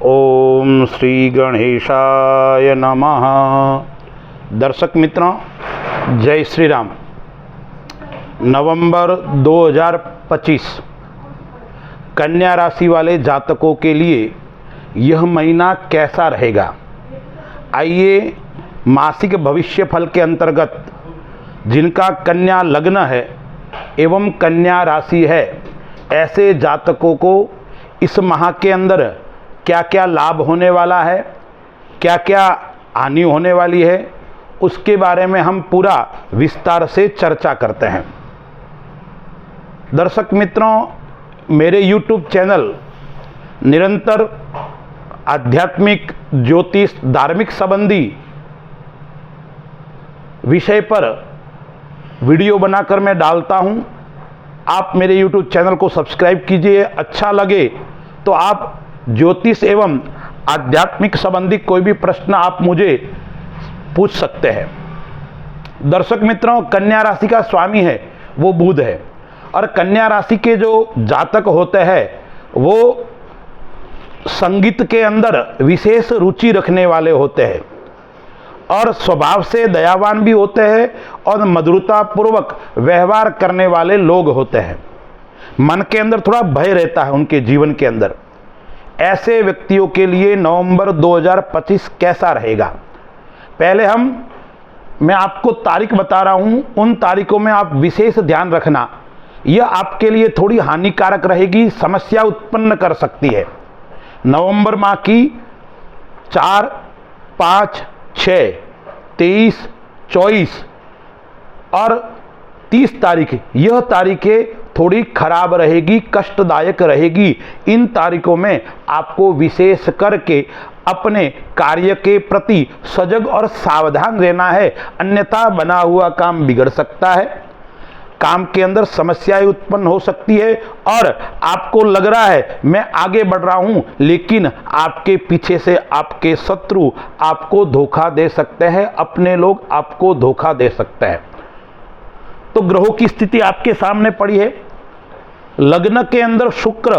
ओम श्री गणेशाय नमः। दर्शक मित्रों, जय श्री राम। नवंबर 2025 कन्या राशि वाले जातकों के लिए यह महीना कैसा रहेगा? आइए मासिक भविष्य फल के अंतर्गत जिनका कन्या लग्न है एवं कन्या राशि है, ऐसे जातकों को इस माह के अंदर क्या क्या लाभ होने वाला है, क्या क्या हानि होने वाली है, उसके बारे में हम पूरा विस्तार से चर्चा करते हैं। दर्शक मित्रों, मेरे YouTube चैनल निरंतर आध्यात्मिक, ज्योतिष, धार्मिक संबंधी विषय पर वीडियो बनाकर मैं डालता हूं। आप मेरे YouTube चैनल को सब्सक्राइब कीजिए। अच्छा लगे तो आप ज्योतिष एवं आध्यात्मिक संबंधी कोई भी प्रश्न आप मुझे पूछ सकते हैं। दर्शक मित्रों, कन्या राशि का स्वामी है वो बुध है और कन्या राशि के जो जातक होते हैं वो संगीत के अंदर विशेष रुचि रखने वाले होते हैं और स्वभाव से दयावान भी होते हैं और मधुरता पूर्वक व्यवहार करने वाले लोग होते हैं। मन के अंदर थोड़ा भय रहता है उनके जीवन के अंदर। ऐसे व्यक्तियों के लिए नवंबर 2025 कैसा रहेगा? पहले मैं आपको तारीख बता रहा हूं, उन तारीखों में आप विशेष ध्यान रखना। यह आपके लिए थोड़ी हानिकारक रहेगी, समस्या उत्पन्न कर सकती है। नवंबर माह की 4, 5, 6, 23, 24 और 30 तारीख, यह तारीखें थोड़ी खराब रहेगी, कष्टदायक रहेगी। इन तारीखों में आपको विशेष करके अपने कार्य के प्रति सजग और सावधान रहना है, अन्यथा बना हुआ काम बिगड़ सकता है। काम के अंदर समस्याएं उत्पन्न हो सकती है और आपको लग रहा है मैं आगे बढ़ रहा हूं, लेकिन आपके पीछे से आपके शत्रु आपको धोखा दे सकते हैं, अपने लोग आपको धोखा दे सकते हैं। तो ग्रहों की स्थिति आपके सामने पड़ी है। लग्न के अंदर शुक्र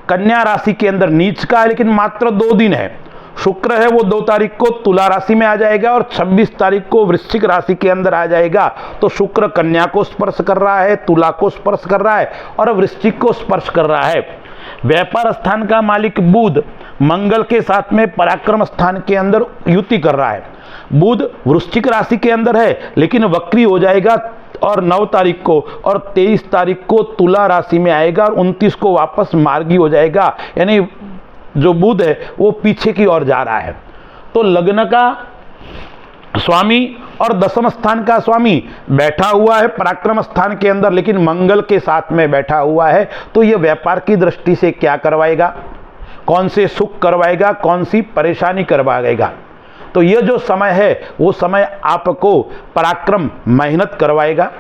कन्या राशि के अंदर नीच का है, लेकिन मात्र 2 दिन है। शुक्र है वो 2 तारीख को तुला राशि में आ जाएगा और 26 तारीख को वृश्चिक राशि के अंदर आ जाएगा। तो शुक्र कन्या को स्पर्श कर रहा है, तुला को स्पर्श कर रहा है और वृश्चिक को स्पर्श कर रहा है। व्यापार स्थान का मालिक बुध मंगल के साथ में पराक्रम स्थान के अंदर युति कर रहा है। बुध वृश्चिक राशि के अंदर है लेकिन वक्री हो जाएगा और 9 तारीख को और 23 तारीख को तुला राशि में आएगा और 29 को वापस मार्गी हो जाएगा। यानी जो बुध है वो पीछे की ओर जा रहा है। तो लग्न का स्वामी और दशम स्थान का स्वामी बैठा हुआ है पराक्रम स्थान के अंदर, लेकिन मंगल के साथ में बैठा हुआ है। तो यह व्यापार की दृष्टि से क्या करवाएगा, कौन से सुख करवाएगा, कौन सी परेशानी करवाएगा? तो यह जो समय है वो समय आपको पराक्रम मेहनत करवाएगा,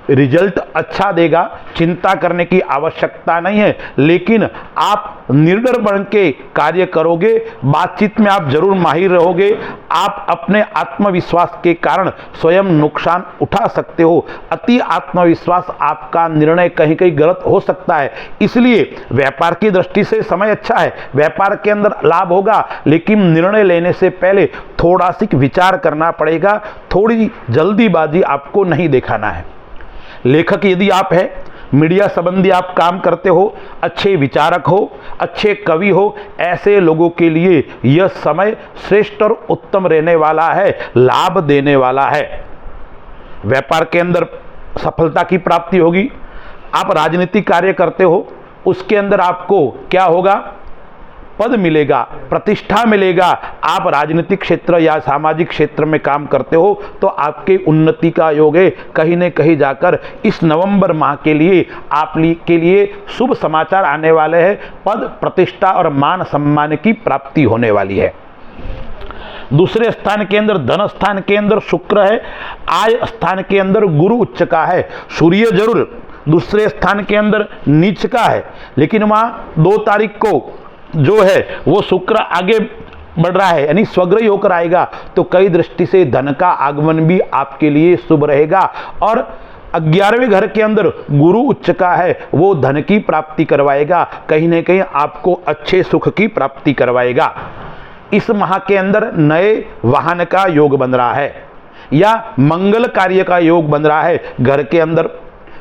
रिजल्ट अच्छा देगा, चिंता करने की आवश्यकता नहीं है। लेकिन आप निर्डर बन के कार्य करोगे, बातचीत में आप जरूर माहिर रहोगे। आप अपने आत्मविश्वास के कारण स्वयं नुकसान उठा सकते हो। अति आत्मविश्वास आपका निर्णय कहीं कहीं गलत हो सकता है। इसलिए व्यापार की दृष्टि से समय अच्छा है, व्यापार के अंदर लाभ होगा, लेकिन निर्णय लेने से पहले थोड़ा सी विचार करना पड़ेगा। थोड़ी जल्दीबाजी आपको नहीं दिखाना है। लेखक यदि आप हैं, मीडिया संबंधी आप काम करते हो, अच्छे विचारक हो, अच्छे कवि हो, ऐसे लोगों के लिए यह समय श्रेष्ठ और उत्तम रहने वाला है, लाभ देने वाला है। व्यापार के अंदर सफलता की प्राप्ति होगी। आप राजनीतिक कार्य करते हो, उसके अंदर आपको क्या होगा, पद मिलेगा, प्रतिष्ठा मिलेगा। आप राजनीतिक क्षेत्र या सामाजिक क्षेत्र में काम करते हो तो आपके उन्नति का योग है। कहीं न कहीं जाकर इस नवंबर माह के लिए के लिए शुभ समाचार आने वाले हैं। पद, प्रतिष्ठा और मान सम्मान की प्राप्ति होने वाली है। दूसरे स्थान के अंदर धन स्थान के अंदर शुक्र है, आय स्थान के अंदर गुरु उच्च का है। सूर्य जरूर दूसरे स्थान के अंदर नीच का है, लेकिन वहाँ 2 तारीख को जो है वो शुक्र आगे बढ़ रहा है, यानी स्वग्रही होकर आएगा। तो कई दृष्टि से धन का आगमन भी आपके लिए शुभ रहेगा और 11वें घर के अंदर गुरु उच्च का है, वो धन की प्राप्ति करवाएगा, कहीं ना कहीं आपको अच्छे सुख की प्राप्ति करवाएगा। इस माह के अंदर नए वाहन का योग बन रहा है या मंगल कार्य का योग बन रहा है। घर के अंदर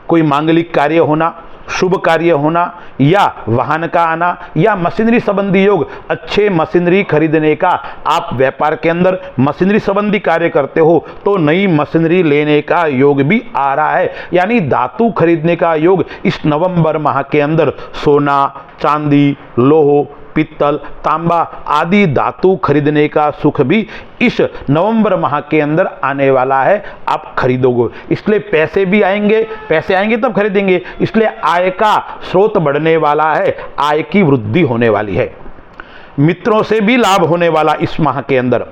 कोई मांगलिक कार्य होना, शुभ कार्य होना या वाहन का आना या मशीनरी संबंधी योग, अच्छे मशीनरी खरीदने का। आप व्यापार के अंदर मशीनरी संबंधी कार्य करते हो तो नई मशीनरी लेने का योग भी आ रहा है, यानी धातु खरीदने का योग इस नवंबर माह के अंदर सोना, चांदी, लोह, पित्तल, तांबा आदि धातु खरीदने का सुख भी इस नवंबर माह के अंदर आने वाला है। आप खरीदोगे, इसलिए पैसे भी आएंगे, पैसे आएंगे तब खरीदेंगे, इसलिए आय का स्रोत बढ़ने वाला है, आय की वृद्धि होने वाली है। मित्रों से भी लाभ होने वाला इस माह के अंदर।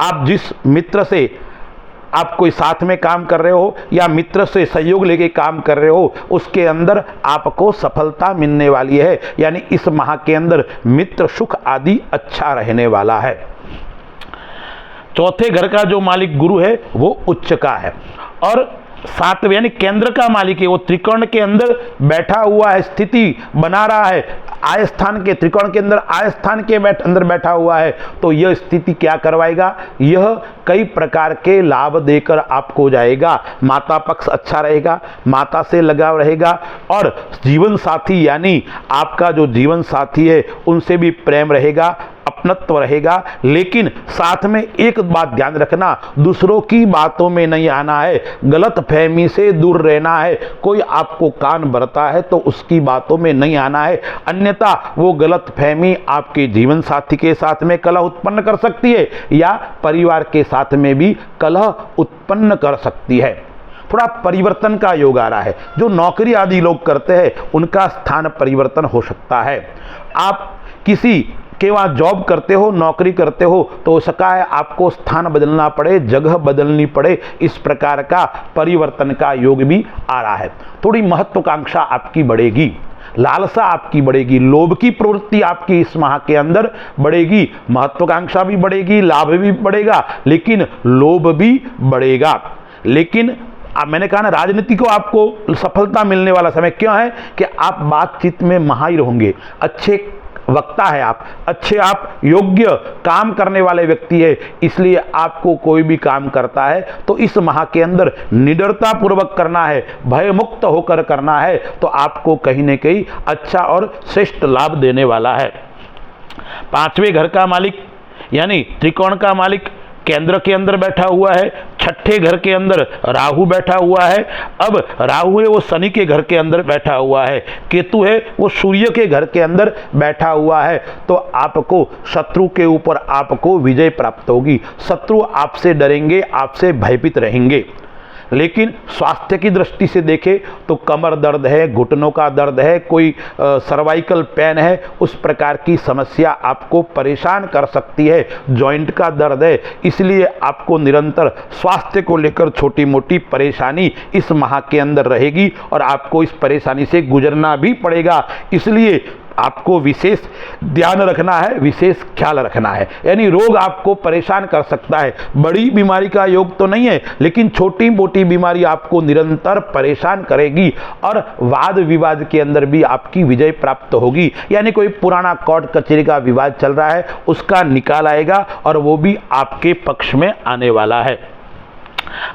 आप जिस मित्र से आप कोई साथ में काम कर रहे हो या मित्र से सहयोग लेके काम कर रहे हो, उसके अंदर आपको सफलता मिलने वाली है, यानी इस माह के अंदर मित्र सुख आदि अच्छा रहने वाला है। चौथे घर का जो मालिक गुरु है वो उच्च का है और सातवें यानी केंद्र का मालिक है, वो त्रिकोण के अंदर बैठा हुआ है, स्थिति बना रहा है, आय स्थान के त्रिकोण के अंदर आय स्थान के अंदर बैठा हुआ है। तो यह स्थिति क्या करवाएगा, यह कई प्रकार के लाभ देकर आपको जाएगा। माता पक्ष अच्छा रहेगा, माता से लगाव रहेगा और जीवन साथी यानी आपका जो जीवन साथी है उनसे भी प्रेम रहेगा, अपनत्व रहेगा। लेकिन साथ में एक बात ध्यान रखना, दूसरों की बातों में नहीं आना है, गलत फहमी से दूर रहना है। कोई आपको कान भरता है तो उसकी बातों में नहीं आना है, अन्यथा वो गलत फहमी आपके जीवन साथी के साथ में कलह उत्पन्न कर सकती है या परिवार के साथ में भी कलह उत्पन्न कर सकती है। थोड़ा परिवर्तन का योग आ रहा है। जो नौकरी आदि लोग करते हैं उनका स्थान परिवर्तन हो सकता है। आप किसी के वहाँ जॉब करते हो, नौकरी करते हो तो हो सका है आपको स्थान बदलना पड़े, जगह बदलनी पड़े, इस प्रकार का परिवर्तन का योग भी आ रहा है। थोड़ी महत्वाकांक्षा आपकी बढ़ेगी, लालसा आपकी बढ़ेगी, लोभ की प्रवृत्ति आपकी इस माह के अंदर बढ़ेगी। महत्वाकांक्षा भी बढ़ेगी, लाभ भी बढ़ेगा, लेकिन लोभ भी बढ़ेगा। लेकिन मैंने कहा ना, राजनीति को आपको सफलता मिलने वाला समय क्यों है कि आप बातचीत में माहिर होंगे, अच्छे वक्ता है आप, अच्छे आप योग्य काम करने वाले व्यक्ति है, इसलिए आपको कोई भी काम करता है तो इस माह के अंदर निडरता पूर्वक करना है, भय मुक्त होकर करना है, तो आपको कहीं न कहीं अच्छा और श्रेष्ठ लाभ देने वाला है। पांचवें घर का मालिक यानी त्रिकोण का मालिक केंद्र के अंदर बैठा हुआ है, छठे घर के अंदर राहु बैठा हुआ है। अब राहु है वो शनि के घर के अंदर बैठा हुआ है, केतु है वो सूर्य के घर के अंदर बैठा हुआ है। तो आपको शत्रु के ऊपर आपको विजय प्राप्त होगी, शत्रु आपसे डरेंगे, आपसे भयभीत रहेंगे। लेकिन स्वास्थ्य की दृष्टि से देखें तो कमर दर्द है, घुटनों का दर्द है, कोई सर्वाइकल पेन है, उस प्रकार की समस्या आपको परेशान कर सकती है, जॉइंट का दर्द है, इसलिए आपको निरंतर स्वास्थ्य को लेकर छोटी मोटी परेशानी इस माह के अंदर रहेगी और आपको इस परेशानी से गुजरना भी पड़ेगा। इसलिए आपको विशेष ध्यान रखना है, विशेष ख्याल रखना है। यानी रोग आपको परेशान कर सकता है, बड़ी बीमारी का योग तो नहीं है, लेकिन छोटी मोटी बीमारी आपको निरंतर परेशान करेगी और वाद विवाद के अंदर भी आपकी विजय प्राप्त होगी। यानी कोई पुराना कोर्ट कचहरी का विवाद चल रहा है, उसका निकाल आएगा और वो भी आपके पक्ष में आने वाला है।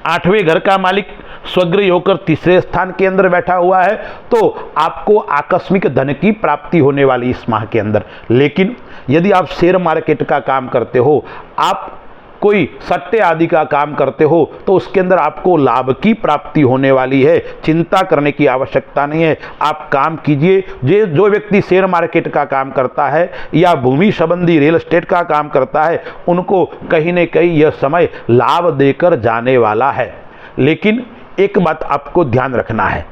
आठवें घर का मालिक स्वगृह होकर तीसरे स्थान के अंदर बैठा हुआ है, तो आपको आकस्मिक धन की प्राप्ति होने वाली इस माह के अंदर। लेकिन यदि आप शेयर मार्केट का काम करते हो, आप कोई सट्टे आदि का काम करते हो, तो उसके अंदर आपको लाभ की प्राप्ति होने वाली है, चिंता करने की आवश्यकता नहीं है। आप काम कीजिए। जो व्यक्ति शेयर मार्केट का काम करता है या भूमि संबंधी रियल एस्टेट का काम करता है, उनको कहीं न कहीं यह समय लाभ देकर जाने वाला है। लेकिन एक बात आपको ध्यान रखना है,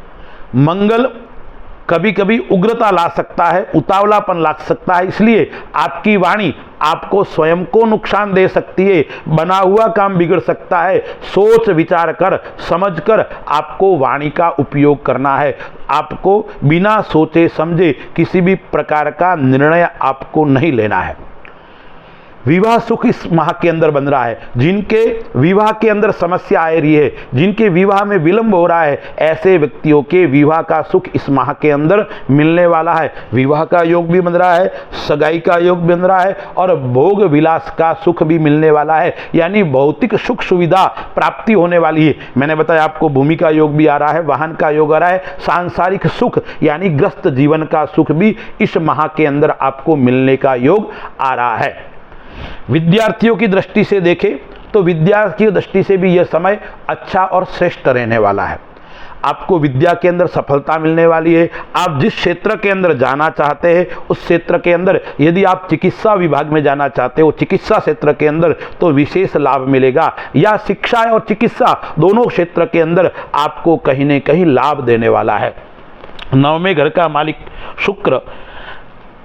मंगल कभी कभी उग्रता ला सकता है, उतावलापन ला सकता है, इसलिए आपकी वाणी आपको स्वयं को नुकसान दे सकती है, बना हुआ काम बिगड़ सकता है। सोच विचार कर समझ कर आपको वाणी का उपयोग करना है। आपको बिना सोचे समझे किसी भी प्रकार का निर्णय आपको नहीं लेना है। विवाह सुख इस माह के अंदर बन रहा है, जिनके विवाह के अंदर समस्या आ रही है, जिनके विवाह में विलंब हो रहा है, ऐसे व्यक्तियों के विवाह का सुख इस माह के अंदर मिलने वाला है। विवाह का योग भी बन रहा है, सगाई का योग बन रहा है और भोग विलास का सुख भी मिलने वाला है, यानी भौतिक सुख सुविधा प्राप्ति होने वाली है। मैंने बताया आपको भूमि का योग भी आ रहा है, वाहन का योग आ रहा है, सांसारिक सुख यानी ग्रस्त जीवन का सुख भी इस माह के अंदर आपको मिलने का योग आ रहा है। विद्यार्थियों की दृष्टि से देखें तो विद्यार्थी की दृष्टि से भी यह समय अच्छा और श्रेष्ठ रहने वाला है। आपको विद्या के अंदर सफलता मिलने वाली है। आप जिस क्षेत्र के अंदर जाना चाहते हैं उस क्षेत्र के अंदर, यदि आप चिकित्सा विभाग में जाना चाहते हो, चिकित्सा क्षेत्र के अंदर, तो विशेष लाभ मिलेगा, या शिक्षा और चिकित्सा दोनों क्षेत्र के अंदर आपको कहीं न कहीं लाभ देने वाला है। नववें घर का मालिक शुक्र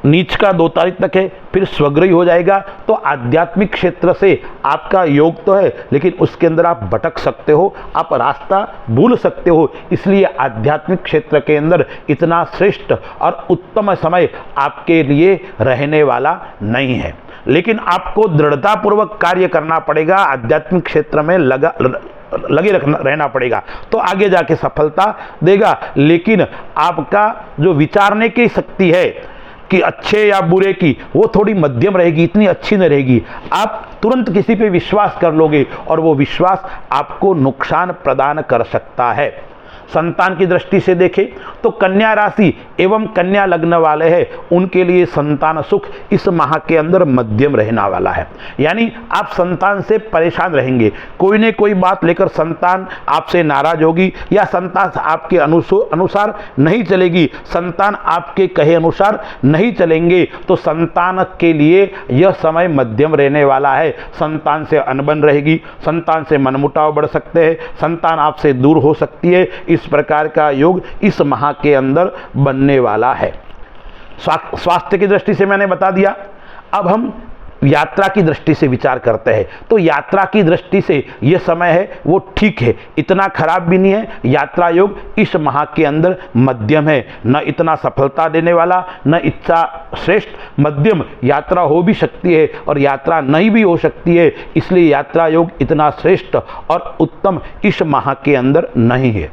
नीच का 2 तारीख तक है, फिर स्वग्रही हो जाएगा। तो आध्यात्मिक क्षेत्र से आपका योग तो है, लेकिन उसके अंदर आप भटक सकते हो, आप रास्ता भूल सकते हो। इसलिए आध्यात्मिक क्षेत्र के अंदर इतना श्रेष्ठ और उत्तम समय आपके लिए रहने वाला नहीं है, लेकिन आपको दृढ़तापूर्वक कार्य करना पड़ेगा, आध्यात्मिक क्षेत्र में लगे रहना पड़ेगा, तो आगे जाके सफलता देगा। लेकिन आपका जो विचारने की शक्ति है कि अच्छे या बुरे की, वो थोड़ी मध्यम रहेगी, इतनी अच्छी नहीं रहेगी। आप तुरंत किसी पे विश्वास कर लोगे और वो विश्वास आपको नुकसान प्रदान कर सकता है। संतान की दृष्टि से देखें तो कन्या राशि एवं कन्या लग्न वाले हैं, उनके लिए संतान सुख इस माह के अंदर मध्यम रहने वाला है। यानी आप संतान से परेशान रहेंगे, कोई न कोई बात लेकर संतान आपसे नाराज होगी, या संतान आपके अनुसार नहीं चलेगी, संतान आपके कहे अनुसार नहीं चलेंगे, तो संतान के लिए यह समय मध्यम रहने वाला है। संतान से अनबन रहेगी, संतान से मनमुटाव बढ़ सकते हैं, संतान आपसे दूर हो सकती है। इस प्रकार का योग इस माह के अंदर बनने वाला है। स्वास्थ्य की दृष्टि से मैंने बता दिया। अब हम यात्रा की दृष्टि से विचार करते हैं, तो यात्रा की दृष्टि से यह समय है वो ठीक है, इतना खराब भी नहीं है। यात्रा योग इस माह के अंदर मध्यम है, न इतना सफलता देने वाला, न इच्छा श्रेष्ठ, मध्यम यात्रा हो भी सकती है और यात्रा नहीं भी हो सकती है। इसलिए यात्रा योग इतना श्रेष्ठ और उत्तम इस माह के अंदर नहीं है।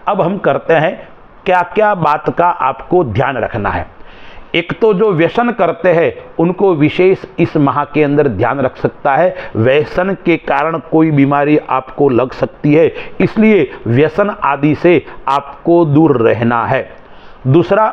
अब हम करते हैं क्या क्या बात का आपको ध्यान रखना है। एक तो जो व्यसन करते हैं उनको विशेष इस माह के अंदर ध्यान रख सकता है, व्यसन के कारण कोई बीमारी आपको लग सकती है, इसलिए व्यसन आदि से आपको दूर रहना है। दूसरा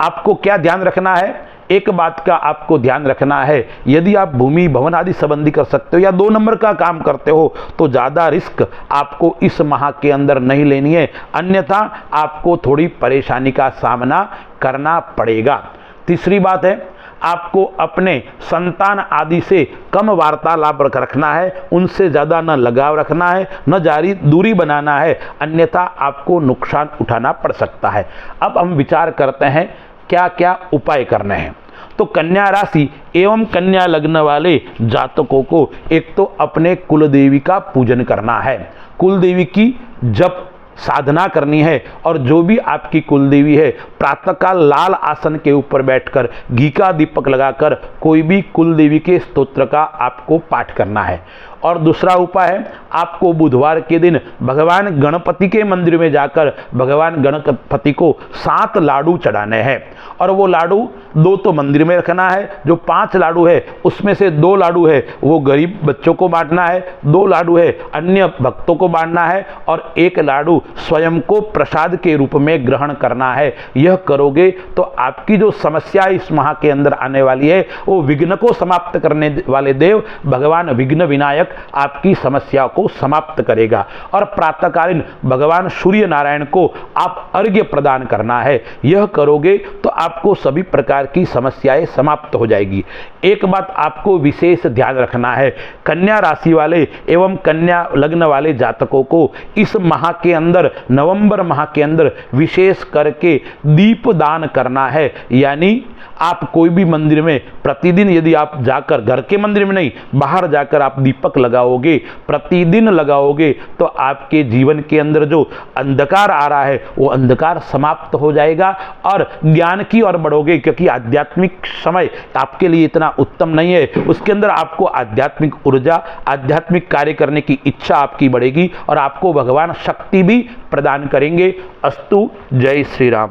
आपको क्या ध्यान रखना है, एक बात का आपको ध्यान रखना है, यदि आप भूमि भवन आदि संबंधी कर सकते हो या 2 नंबर का काम करते हो तो ज़्यादा रिस्क आपको इस माह के अंदर नहीं लेनी है, अन्यथा आपको थोड़ी परेशानी का सामना करना पड़ेगा। तीसरी बात है, आपको अपने संतान आदि से कम वार्तालाप रखना है, उनसे ज़्यादा न लगाव रखना है, न जारी दूरी बनाना है, अन्यथा आपको नुकसान उठाना पड़ सकता है। अब हम विचार करते हैं क्या क्या उपाय करने हैं। तो कन्या राशि एवं कन्या लग्न वाले जातकों को एक तो अपने कुलदेवी का पूजन करना है, कुलदेवी की जप साधना करनी है, और जो भी आपकी कुलदेवी है प्रातःकाल लाल आसन के ऊपर बैठकर घी का दीपक लगाकर कोई भी कुलदेवी के स्तोत्र का आपको पाठ करना है। और दूसरा उपाय है, आपको बुधवार के दिन भगवान गणपति के मंदिर में जाकर भगवान गणपति को 7 लाडू चढ़ाने हैं, और वो लाडू 2 तो मंदिर में रखना है, जो 5 लाडू है उसमें से 2 लाडू है वो गरीब बच्चों को बांटना है, 2 लाडू है अन्य भक्तों को बांटना है, और 1 लाडू स्वयं को प्रसाद के रूप में ग्रहण करना है। यह करोगे तो आपकी जो समस्या इस माह के अंदर आने वाली है वो विघ्न को समाप्त करने वाले देव भगवान विघ्न विनायक आपकी समस्या को समाप्त करेगा। और प्रातःकालीन भगवान सूर्य नारायण को आप अर्घ्य प्रदान करना है। यह करोगे तो आपको सभी प्रकार की समस्याएं समाप्त हो जाएगी। एक बात आपको विशेष ध्यान रखना है, कन्या राशि वाले एवं कन्या लग्न वाले जातकों को इस माह के अंदर, नवंबर माह के अंदर विशेष करके दीप दान करना है। यानी आप कोई भी मंदिर में प्रतिदिन यदि आप जाकर, घर के मंदिर में नहीं, बाहर जाकर आप दीपक लगाओगे, प्रतिदिन लगाओगे, तो आपके जीवन के अंदर जो अंधकार आ रहा है वो अंधकार समाप्त हो जाएगा और ज्ञान की ओर बढ़ोगे। क्योंकि आध्यात्मिक समय आपके लिए इतना उत्तम नहीं है, उसके अंदर आपको आध्यात्मिक ऊर्जा, आध्यात्मिक कार्य करने की इच्छा आपकी बढ़ेगी और आपको भगवान शक्ति भी प्रदान करेंगे। अस्तु, जय श्री राम।